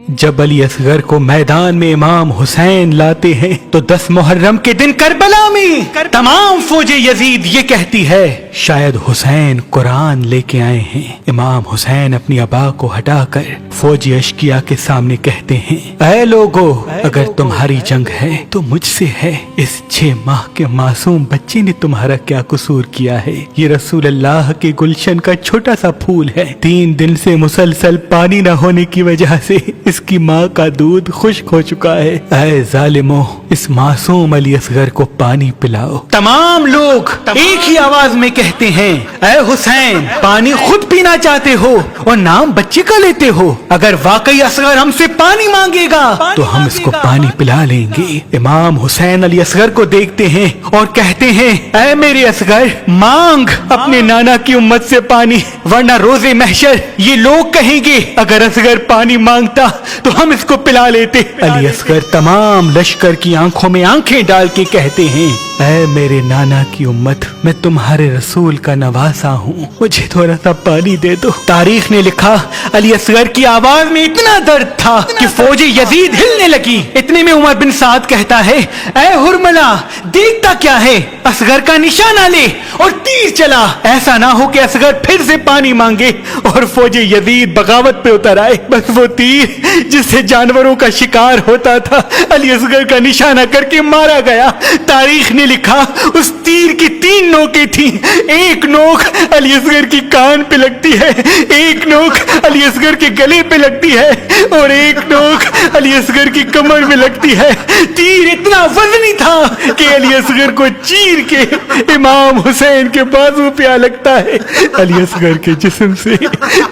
जब अली असगर को मैदान में इमाम हुसैन लाते हैं तो 10 मुहर्रम के दिन करबला में तमाम फौजे यजीद ये कहती है शायद हुसैन कुरान लेके आए हैं। इमाम हुसैन अपनी अबा को हटाकर फौजी अशकिया के सामने कहते हैं, ऐ लोगो, अगर तुम्हारी जंग है तो मुझसे है। इस 6 माह के मासूम बच्चे ने तुम्हारा क्या कसूर किया है? ये रसूल अल्लाह के गुलशन का छोटा सा फूल है। 3 दिन से मुसलसल पानी न होने की वजह से इसकी माँ का दूध खुश्क हो चुका है। ऐ जालिमो, इस मासूम अली असगर को पानी पिलाओ। तमाम लोग एक ही आवाज में कहते हैं, ऐ हुसैन, पानी खुद पीना चाहते हो और नाम बच्चे का लेते हो? अगर वाकई असगर हमसे पानी मांगेगा तो हम इसको पानी पिला लेंगे। इमाम हुसैन अली असगर को देखते हैं और कहते हैं, ऐ मेरे असगर, मांग अपने नाना की उम्मत से पानी, वरना रोजे महशर ये लोग कहेंगे अगर असगर पानी मांगता तो हम इसको पिला लेते। अली असगर तमाम लश्कर की आंखों में आंखें डाल के कहते हैं, ऐ मेरे नाना की उम्मत, मैं तुम्हारे रसूल का नवासा हूँ, मुझे थोड़ा सा पानी दे दो। तारीख ने लिखा, अली असगर की आवाज में इतना दर्द था कि फौज यजीद हिलने लगी। इतने में उमर बिन साद कहता है, ऐ हुरमला, देखता क्या है, असगर का निशाना ले और तीर चला। ऐसा ना हो कि असगर फिर से पानी मांगे और फौज यजीद बगावत पे उतर आए। बस वो तीर जिससे जानवरों का शिकार होता था अली असगर का निशाना करके मारा गया। तारीख ने लिखा, उस तीर की 3 नोकें थी। एक नोक अली असगर की कान पे लगती है, एक नोक अली असगर के गले पे लगती है और एक नोक अली असगर की कमर में लगती है। तीर इतना वजनी था कि अली असगर को चीर के इमाम हुसैन के बाजू पे आ लगता है। अली असगर के जिस्म से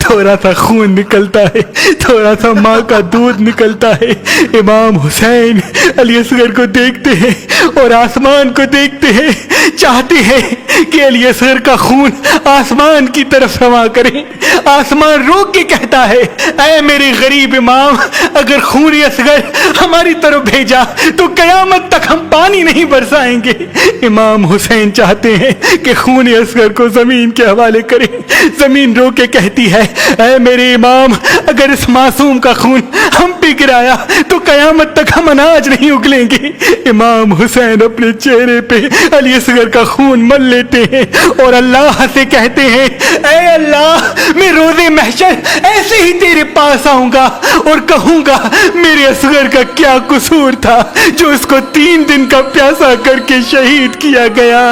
थोड़ा सा खून निकलता है, थोड़ा सा माँ का दूध निकलता है। इमाम हुसैन अली असगर को देखते हैं और आसमान को देखते हैं, चाहते हैं कि अली असगर का खून आसमान की तरफ रवा करे। आसमान रोक के कहता है, ऐ मेरे गरीब इमाम, अगर खून असगर हमारी तरफ भेजा तो कयामत तक हम पानी नहीं बरसाएंगे। इमाम हुसैन चाहते हैं कि खून असगर को जमीन के हवाले करे। जमीन रो के कहती है, ऐ मेरे इमाम, अगर इस मासूम का खून हम पे गिराया तो कयामत तक हम अनाज नहीं उगलेंगे। इमाम हुसैन अपने चेहरे पे अली असगर का खून मल लेते हैं और अल्लाह से कहते हैं, ऐ अल्लाह, मैं रोजे महशर ऐसे ही तेरे पास आऊंगा और कहूंगा मेरे असगर का क्या कसूर था जो इसको 3 दिन का प्यासा करके शहीद किया गया।